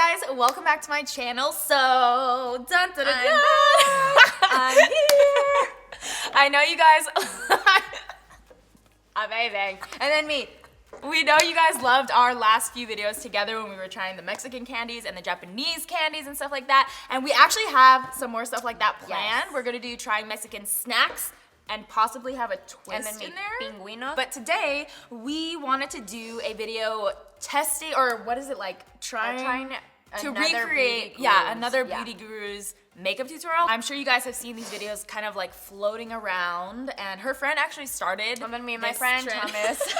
guys, welcome back to my channel. So, dun, dun, dun, dun. I'm here. I know you guys, Amazing. And then me. we know you guys loved our last few videos together when we were trying the Mexican candies and the Japanese candies and stuff like that. And we actually have some more stuff like that planned. Yes. We're gonna do trying Mexican snacks and possibly have a twist And then in make there. pingüino. But today, we wanted to do a video testing, or what is it like, trying to another recreate, beauty yeah, gurus. another Yeah. beauty guru's makeup tutorial. I'm sure you guys have seen these videos kind of like floating around, and her friend actually started. And then me and my this friend trend. Thomas.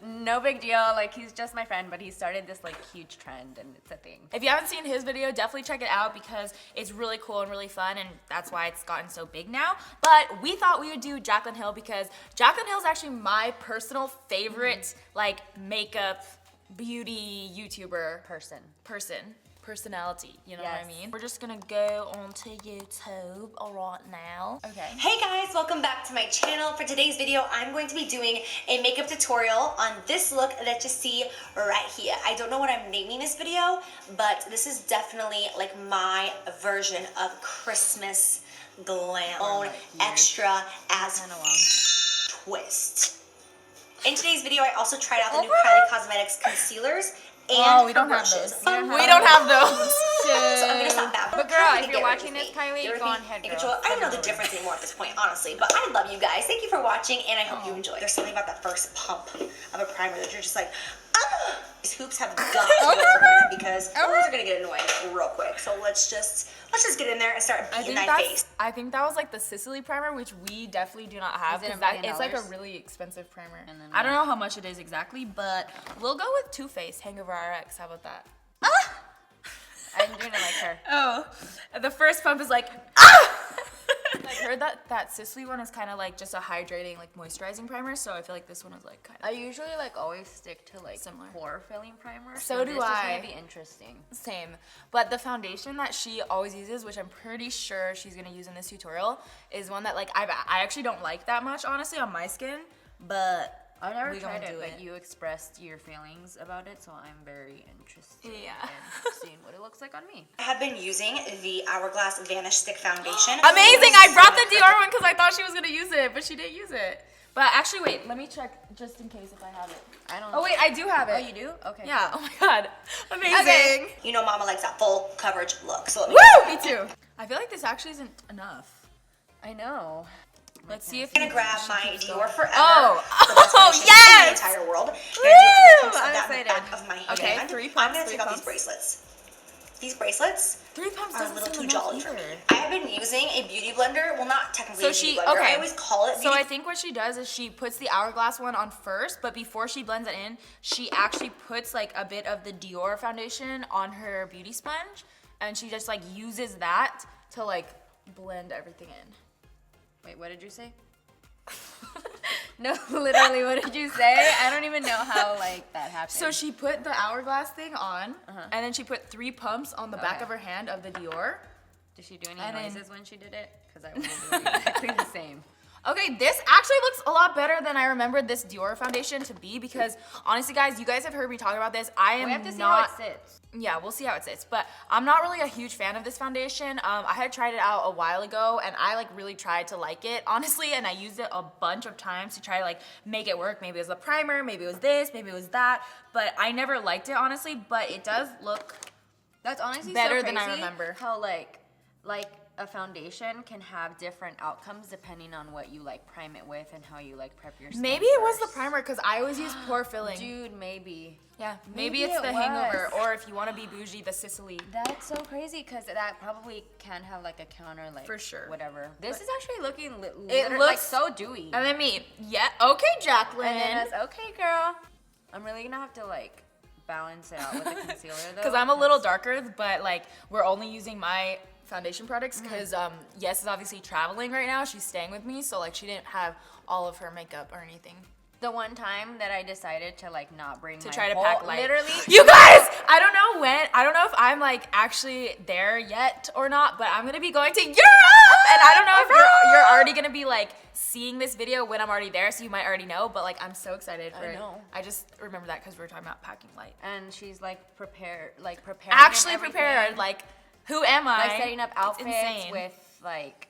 No big deal. Like, he's just my friend, but he started this like huge trend, and it's a thing. If you haven't seen his video, definitely check it out because it's really cool and really fun, and that's why it's gotten so big now. But we thought we would do JACLYN Hill because JACLYN Hill is actually my personal favorite like makeup beauty YouTuber personality, you know what I Yes. mean? We're just gonna go onto YouTube right now. Okay. Hey guys, welcome back to my channel. For today's video, I'm going to be doing a makeup tutorial on this look that you see right here. I don't know what I'm naming this video, but this is definitely like my version of Christmas glam. Extra as twist. In today's video, I also tried out the new Kylie Cosmetics concealers and we don't have brushes. those. We don't have those. So I'm gonna stop that. But girl, if you're watching this, Kylie, go on ahead, girl. I don't know the difference anymore at this point, honestly. But I love you guys. Thank you for watching, and I hope you enjoy. There's something about that first pump of a primer that you're just like, ah! These hoops have got to go for it because those are gonna get annoying real quick. So let's just get in there and start beating that face. I think that was like the Sicily primer, which we definitely do not have Is it because $1 million? it's like a really expensive primer. And then I don't know how much it is exactly, but we'll go with Too Faced Hangover RX. How about that? I'm doing it like her. Oh, the first pump is like, ah! I heard that Sicily one is kind of like just a hydrating, like moisturizing primer, so I feel like this one is like kind of I usually like always stick to like Similar. pore filling primer. So do this I. is gonna be interesting. same. But the foundation that she always uses, which I'm pretty sure she's gonna use in this tutorial, is one that like I actually don't like that much, honestly, on my skin, but I've never we gonna tried it, do but it. you expressed your feelings about it, so I'm very interested Yeah. in seeing what it looks like on me. I have been using the Hourglass Vanish Stick Foundation. Amazing! I brought the Dior one because I thought she was gonna use it, but she didn't use it. But actually, wait, let me check just in case if I have it. I don't. Oh wait, I do have it. Oh, you do? Okay. Yeah. Oh my god. Amazing. Okay. You know Mama likes that full coverage look. So let me Woo! Me too. I feel like this actually isn't enough. I know. Let's see if I'm gonna grab my Dior Forever. Oh. the best Oh, foundation yes! in the entire world. I'm Woo! gonna do 3 pumps of I'm that in the excited. back of my hand. Okay, 3 I'm pumps, gonna 3 take out these pumps. bracelets. These bracelets 3 pumps are a doesn't little seem too enough jolly for either. me. I have been using a beauty blender. Well, not technically So a beauty she, blender. okay. I always call it So beauty I think what she does is she puts the Hourglass one on first, but before she blends it in, she actually puts like a bit of the Dior foundation on her beauty sponge, and she just like uses that to like blend everything in. Wait, what did you say? No, literally, what did you say? I don't even know how like that happened. So she put the Hourglass thing on, and then she put 3 pumps on the back Okay. of her hand of the Dior. Did she do any and then- noises when she did it? Because I want to do exactly the same. Okay, this actually looks a lot better than I remembered this Dior foundation to be because honestly, guys, you guys have heard me talk about this. I am We have to see not. how it sits. Yeah, we'll see how it sits. But I'm not really a huge fan of this foundation. I had tried it out a while ago, and I like really tried to like it, honestly, and I used it a bunch of times to try to like make it work. Maybe it was the primer, maybe it was this, maybe it was that, but I never liked it, honestly, but it does look That's honestly better so than I crazy remember. How like a foundation can have different outcomes depending on what you like prime it with and how you like prep your skin. maybe it was the first. primer because I always use pore filling. Dude, maybe. Yeah, maybe maybe it's it the hangover, was. or if you want to be bougie, the Sicily. That's so crazy because that probably can have like a counter like For sure. whatever. This is actually looking It like looks- so dewy. And then me, yeah, okay, JACLYN. And then it's okay, girl. I'm really gonna have to like balance it out with the concealer though. Because I'm a little darker, but like we're only using my foundation products because Yes is obviously traveling right now. She's staying with me, so like she didn't have all of her makeup or anything. The one time that I decided to like not bring To my try to whole, pack light. literally. You guys, I don't know if I'm like actually there yet or not, but I'm gonna be going to Europe, and I don't know if you're already gonna be like seeing this video when I'm already there, so you might already know. But like, I'm so excited for it. know. I just remember that because we were talking about packing light. And she's like prepared. Actually everything. prepared. Like, who am I? Like setting up It's outfits insane. with like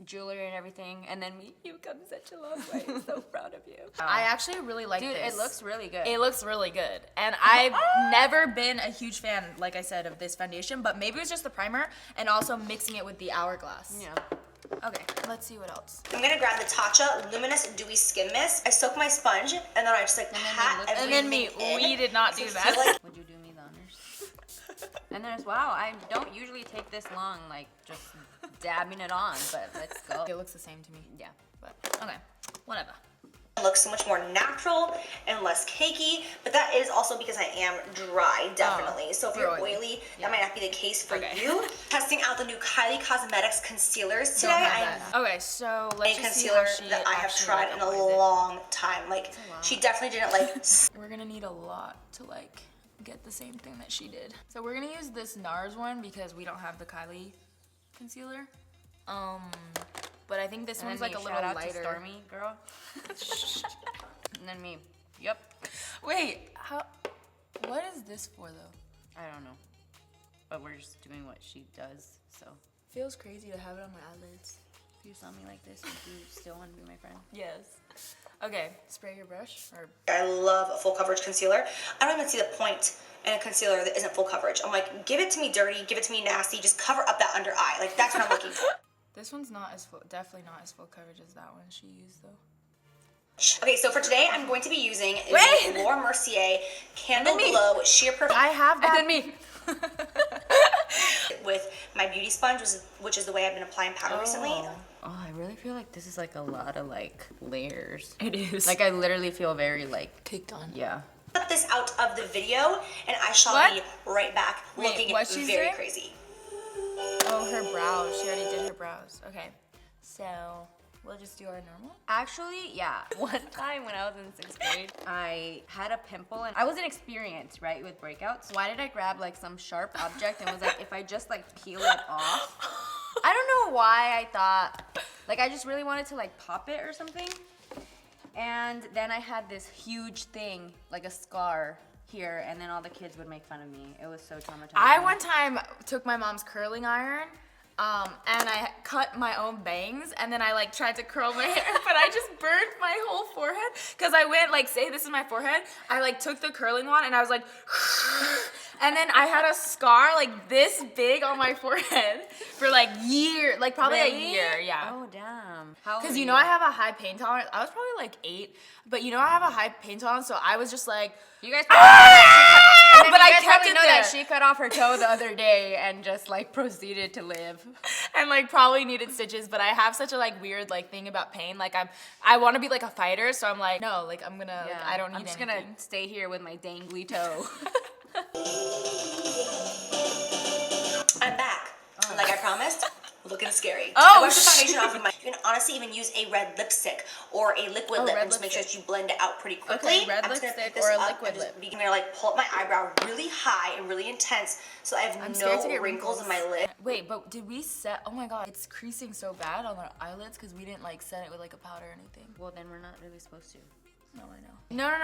jewelry and everything, and then you've come such a long way. I'm so proud of you. I actually really like Dude, this. it looks really good. It looks really good. And I've never been a huge fan, like I said, of this foundation, but maybe it was just the primer and also mixing it with the Hourglass. Yeah. Okay, let's see what else. I'm gonna grab the Tatcha Luminous Dewy Skin Mist. I soak my sponge and then I just like pat everything And then me, in. we did not do So I that. feel like Would you do me the honors? And there's wow, I don't usually take this long, like just dabbing it on, but let's go. It looks the same to me. Yeah. But okay, whatever. it looks so much more natural and less cakey, but that is also because I am dry, definitely. So if you're you're oily. oily, that might not be the case for Okay. you. Testing out the new Kylie Cosmetics concealers today. Don't I have that. Okay, so let's a just see how concealer she that I have actually, tried like, in a applies it. long time. Like, she definitely didn't like We're gonna need a lot to like get the same thing that she did. So we're gonna use this NARS one because we don't have the Kylie concealer. But I think this And one's then like a me, little shout out lighter. to Stormy, girl. And then me. Yep. Wait, what is this for though? I don't know. But we're just doing what she does, so. Feels crazy to have it on my eyelids. If you saw me like this, would you still want to be my friend? Yes. Okay, spray your brush or I love a full coverage concealer. I don't even see the point in a concealer that isn't full coverage. I'm like, give it to me dirty, give it to me nasty, just cover up that under eye. Like, that's what I'm looking for. this one's not as full, definitely not as full coverage as that one she used though. Okay, so for today, I'm going to be using Wait! the Laura Mercier Candle And then me. Glow Sheer Perfect I have that. And then me. with my beauty sponge, which is the way I've been applying powder recently. Oh, I really feel like this is like a lot of like layers. It is. Like I literally feel very like, caked on. yeah. Put this out of the video, and I shall What? be right back Wait, looking what she's very doing? crazy. Oh, her brows. She already did her brows. Okay. So we'll just do our normal. Actually, yeah. One time when I was in 6th grade, I had a pimple and I wasn't experienced, right, with breakouts. Why did I grab like some sharp object and was like, if I just like peel it off? I don't know why I thought, like I just really wanted to like pop it or something. And then I had this huge thing, like a scar here, and then all the kids would make fun of me. It was so traumatizing. I one time took my mom's curling iron, and I cut my own bangs, and then I like tried to curl my hair, but I just burned my whole forehead because I went like, say this is my forehead. I like took the curling one and I was like, and then I had a scar like this big on my forehead for like like probably Really? a year, yeah. Oh damn. How Because old you were know I have a high pain tolerance. I was probably like 8, but you know I have a high pain tolerance, so I was just like, You guys probably know that she cut, but I you guys kept probably it know there. that she cut off her toe the other day and just like proceeded to live. and like probably needed stitches, but I have such a like weird like thing about pain. Like I want to be like a fighter, so I'm like, no, like I'm gonna, like, I don't need I'm just anything. gonna stay here with my dangly toe. I'm back. Like I promised, looking scary. Oh, I washed the foundation off of my. You can honestly even use a red lipstick or a liquid lip red and just make sure that you blend it out pretty quickly. Okay, red I'm just gonna lipstick pick this or a up liquid and just lip. be gonna like pull up my eyebrow really high and really intense, so I have I'm scared to no get wrinkles in my lid. Wait, but did we set? Oh my god, it's creasing so bad on our eyelids because we didn't like set it with like a powder or anything. Well, then we're not really supposed to. No, I know.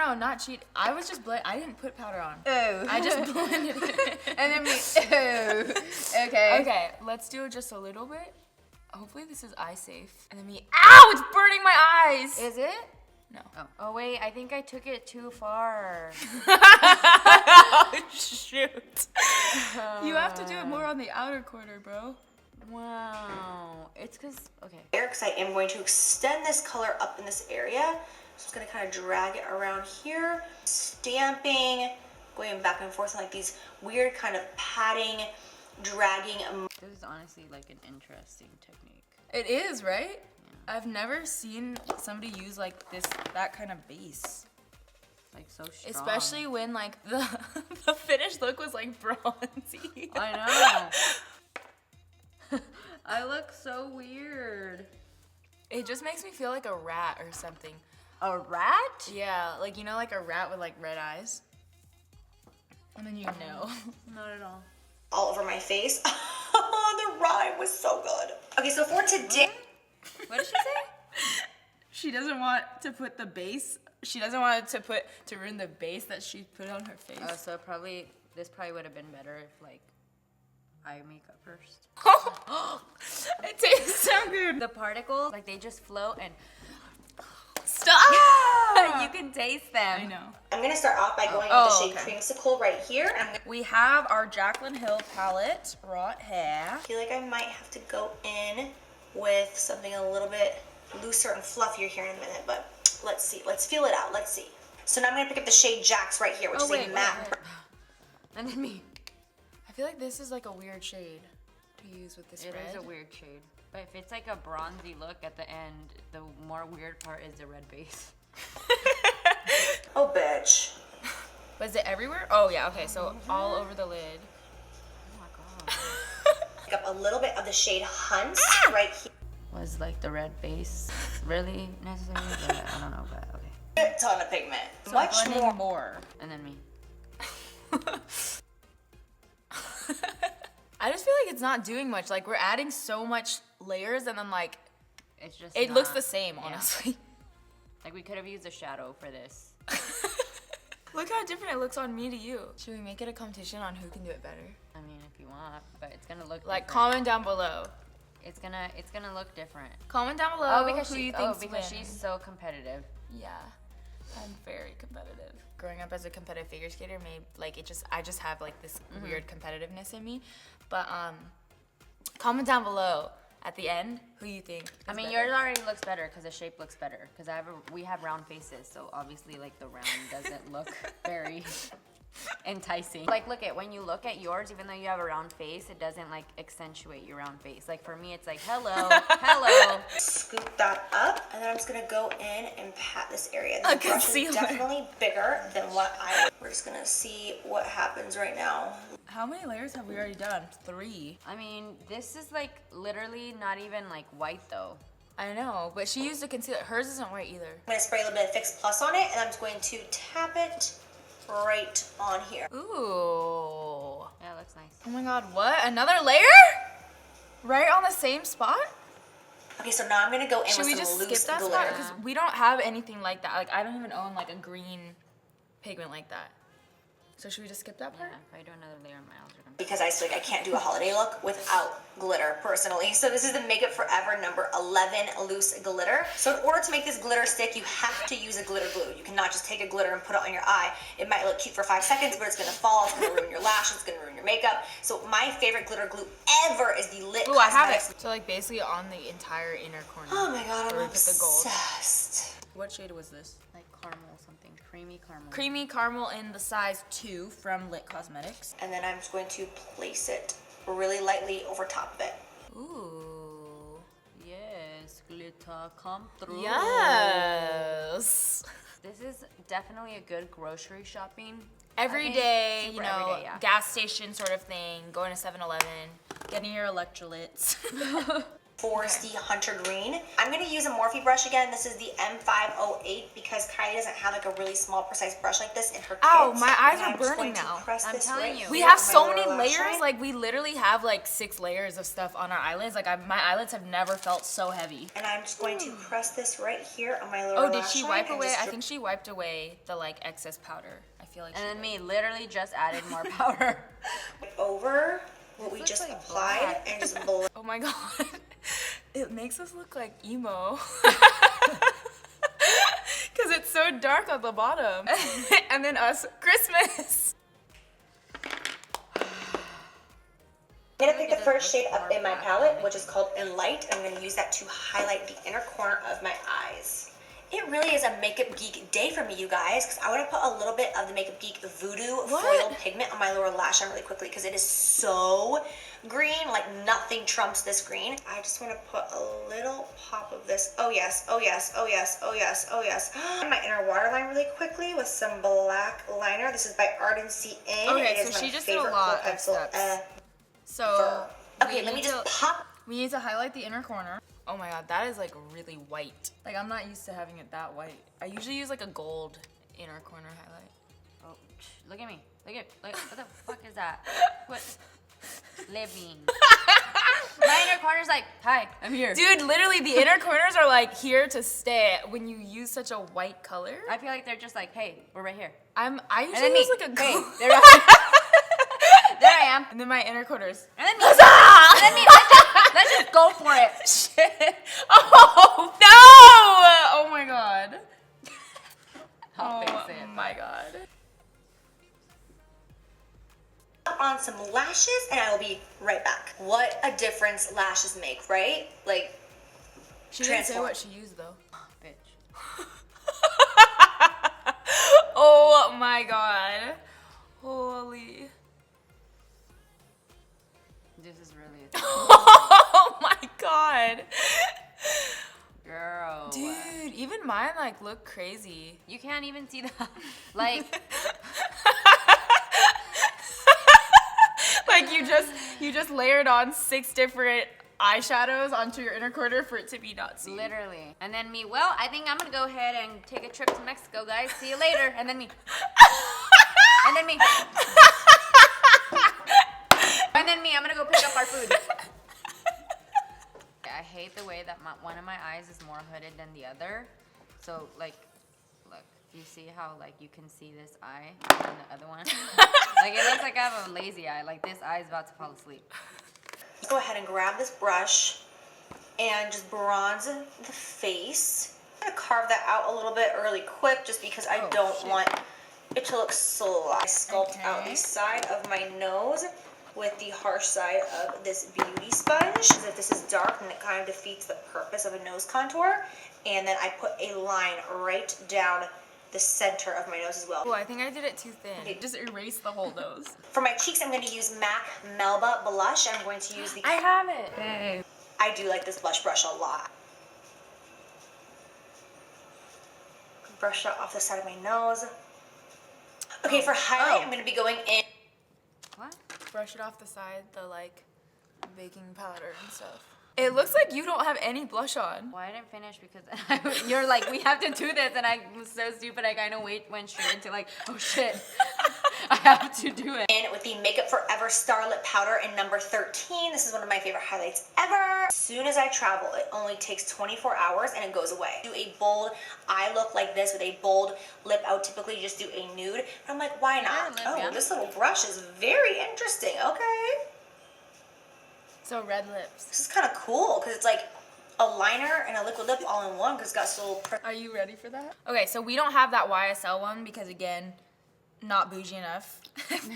No, not cheat. I was just I didn't put powder on. Oh. I just blended it. And then me. Oh. Okay. Okay, let's do just a little bit. Hopefully this is eye safe. And then me. Ow! It's burning my eyes. Is it? No. Oh wait, I think I took it too far. Oh, shoot. You have to do it more on the outer corner, bro. Wow. It's cause okay. Because I am going to extend this color up in this area. So I'm just gonna kind of drag it around here, stamping, going back and forth in like these weird kind of padding, dragging. This is honestly like an interesting technique. It is, right? Yeah. I've never seen somebody use like that kind of base. Like so strong. Especially when like the finished look was like bronzy. I know. I look so weird. It just makes me feel like a rat or something. A rat? Yeah, like, you know, like a rat with like red eyes? And then you know. Not at all over my face. The rhyme was so good. Okay, so for today, What did she say? She doesn't want to put the base. She doesn't want to ruin the base that she put on her face. Oh, so this probably would have been better if like eye makeup first. It tastes so good. The particles, like they just float and Stop! you can taste them. I know. I'm gonna start off by going Oh, with the shade okay. Creamsicle right here. We have our JACLYN Hill palette, Wrought Hair. I feel like I might have to go in with something a little bit looser and fluffier here in a minute, but let's see. Let's feel it out. Let's see. So now I'm gonna pick up the shade Jax right here, which is a matte. And then me. I feel like this is like a weird shade to use with this It red. is a weird shade. But if it's like a bronzy look at the end, the more weird part is the red base. Oh, bitch. But is it everywhere? Oh yeah, okay, so all over the lid. Oh my god. Pick up a little bit of the shade Hunt right here. Was like the red base really necessary? But I don't know, but okay. A ton of pigment. So Much blending more. And then me. I just feel like it's not doing much. Like we're adding so much layers and then like It's just it looks not- the same, yeah. honestly. Like we could have used a shadow for this. Look how different it looks on me to you. Should we make it a competition on who can do it better? I mean, if you want, but it's gonna look Like different. comment down below. It's gonna look different. Comment down below Oh, because who you because think's she's winning. so competitive. Yeah, I'm very competitive. Growing up as a competitive figure skater made like I just have like this weird competitiveness in me. But comment down below at the end who you think. I is mean, better. yours already looks better because the shape looks better. Because we have round faces, so obviously like the round doesn't look very enticing. Like when you look at yours, even though you have a round face, it doesn't like accentuate your round face. Like for me, it's like hello, hello. Scoop that up, and then I'm just gonna go in and pat this area. A The brush concealer. is definitely bigger than what we're just gonna see what happens right now. How many layers have we already done? 3. I mean, this is like literally not even like white though. I know, but she used a concealer. Hers isn't white either. I'm gonna spray a little bit of Fix Plus on it, and I'm just going to tap it right on here. Ooh. Yeah, it looks nice. Oh my god, what? Another layer? Right on the same spot? Okay, so now I'm gonna go in Should with we some just loose skip that glitter. spot? Because we don't have anything like that. Like I don't even own like a green pigment like that. So should we just skip that Yeah, part? if I do another layer, my eyes are gonna. Because I feel like I can't do a holiday look without glitter personally. So this is the Makeup Forever number 11 loose glitter. So in order to make this glitter stick, you have to use a glitter glue. You cannot just take a glitter and put it on your eye. It might look cute for 5 seconds, but it's gonna fall, it's gonna ruin your lashes, it's gonna ruin your makeup. So my favorite glitter glue ever is the Lit Ooh, I have Cosmetics. it. So like basically on the entire inner corner. Oh my god, Where I'm we put the gold. obsessed. What shade was this? Like caramel something, creamy caramel. Creamy Caramel in the size 2 from Lit Cosmetics. And then I'm just going to place it really lightly over top of it. Ooh. Yes, glitter, come through. Yes. This is definitely a good grocery shopping. Every I think day, super you know, everyday, yeah. gas station sort of thing, going to 7-Eleven, getting your electrolytes. Foresty Hunter Green. I'm going to use a Morphe brush again. This is the M508 because Kylie doesn't have like a really small, precise brush like this in her kit. Ow, my eyes And are I'm just burning going to now. press I'm this telling right you. We here have on my so lower many lash layers. line. Like we literally have like 6 layers of stuff on our eyelids. Like my eyelids have never felt so heavy. And I'm just going to press this right here on my lower Oh, lash did she line wipe and away? just I think she wiped away the like excess powder. I feel like. And she then did. me literally just added more powder. over what we looks just like applied black. and just blend. Oh my god, it makes us look like emo. Cause it's so dark on the bottom, and then us Christmas. I'm gonna pick the first shade up in my palette, which is called Enlight. I'm gonna use that to highlight the inner corner of my eyes. It really is a Makeup Geek day for me, you guys, because I want to put a little bit of the Makeup Geek Voodoo Foil Pigment on my lower lash line really quickly because it is so green, like nothing trumps this green. I just want to put a little pop of this. Oh yes, oh yes, oh yes, oh yes, oh yes. My inner waterline really quickly with some black liner. This is by Ardency In. Okay, It is so my she just did a favorite lot color of pencil steps. ever. So Okay, we let me need just to- pop. We need to highlight the inner corner. Oh my god, that is like really white. Like I'm not used to having it that white. I usually use like a gold inner corner highlight. Oh, look at me. What the fuck is that? What? Living. My inner corner's like, hi, I'm here. Dude, literally the inner corners are like here to stay when you use such a white color. I feel like they're just like, hey, we're right here. I And usually then use me. like a Hey, gold. there I am. And then my inner corners. And then me. And then me. Let's just go for it. Shit. Oh no! Oh my god. I'll fix Oh it. my god. On some lashes and I will be right back. What a difference lashes make, right? Like, She didn't say transform. what she used though. Bitch. Oh my god. Holy. This is really Oh my god. girl. Dude, even mine like look crazy. You can't even see the like Like you just layered on 6 different eyeshadows onto your inner corner for it to be not seen. literally. And then me, well, I think I'm gonna go ahead and take a trip to Mexico, guys. See you later. And then me. And then me. And then me, I'm gonna go pick up our food. I hate the way that one of my eyes is more hooded than the other. So like, look, you see how like you can see this eye and then the other one? Like it looks like I have a lazy eye. Like this eye is about to fall asleep. go ahead and grab this brush and just bronze the face. I'm gonna carve that out a little bit really quick just because I don't want it to look so I sculpt out the side of my nose with the harsh side of this beauty sponge. Because if this is dark, then it kind of defeats the purpose of a nose contour. And then I put a line right down the center of my nose as well. Oh, I think I did it too thin. Just erase the whole nose. For my cheeks, I'm going to use MAC Melba blush. I'm going to use the... I have it. Hey. I do like this blush brush a lot. Brush that off the side of my nose. Okay, for highlight, I'm going to be going in... What? Brush it off the side, the like baking powder and stuff. It looks like you don't have any blush on. Well, I didn't finish because you're like, we have to do this, and I was so stupid. I kind of went straight into like, oh shit, I have to do it. In with the Makeup Forever Starlit Powder in number 13. This is one of my favorite highlights ever. As soon as I travel, it only takes 24 hours and it goes away. Do a bold eye look like this with a bold lip. I would typically just do a nude. And I'm like, why not? Oh, this little brush is very interesting. Okay. So red lips. This is kind of cool because it's like a liner and a liquid lip all in one because it's got so... Are you ready for that? Okay, so we don't have that YSL one because again, not bougie enough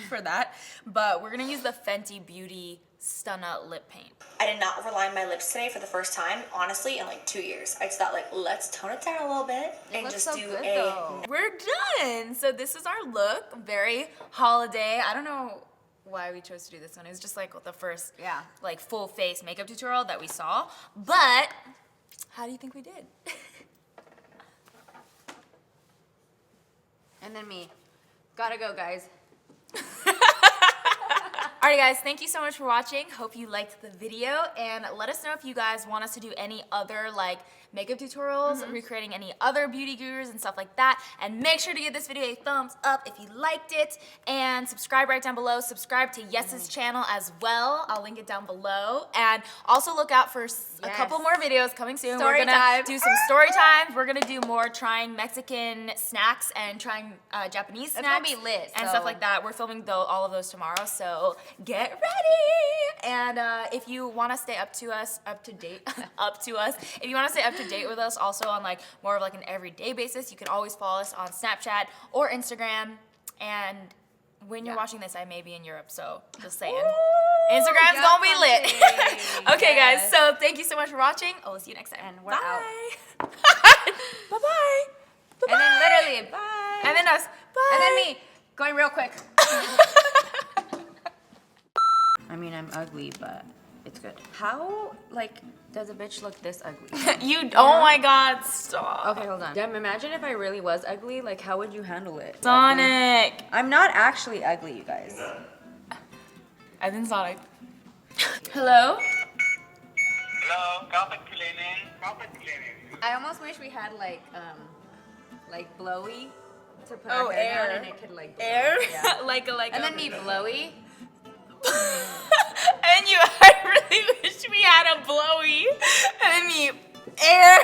for that. But we're gonna use the Fenty Beauty Stunna lip paint. I did not overline my lips today for the first time, honestly, in like 2 years. I just thought like, let's tone it down a little bit and looks just so do good, a... though. We're done. So this is our look. Very holiday. I don't know why we chose to do this one. It was just like the first like full face makeup tutorial that we saw. But how do you think we did? And then me, gotta go, guys. Alright guys, thank you so much for watching. Hope you liked the video and let us know if you guys want us to do any other like makeup tutorials, recreating any other beauty gurus and stuff like that. And make sure to give this video a thumbs up if you liked it and subscribe right down below. Subscribe to Yes's channel as well. I'll link it down below. And also look out for a couple more videos coming soon. Story We're gonna time. do some story times. We're gonna do more trying Mexican snacks and trying Japanese That's snacks gonna be lit, and so- stuff like that. We're filming all of those tomorrow, so get ready. And if you want to stay up to us, if you want to stay up to date with us also on like more of like an everyday basis, you can always follow us on Snapchat or Instagram. And when you're watching this, I may be in Europe, so just saying. Instagram's gonna be lit. Okay, guys, so thank you so much for watching. Oh, we'll see you next time. And we're Bye. out. Bye-bye. And then literally, bye. And then us. Bye. And then me, going real quick. I mean, I'm ugly, but it's good. How, like, does a bitch look this ugly? Oh my God, stop. Okay, hold on. Damn, imagine if I really was ugly, like, how would you handle it? Sonic. I'm not actually ugly, you guys. I've been Sonic. Hello? Hello, carpet cleaning. Carpet cleaning. I almost wish we had like blowy to put Oh, our hair down air. and it could like blow. Air? Yeah. like And then me blowy. and I really wish we had a blowy. And me air.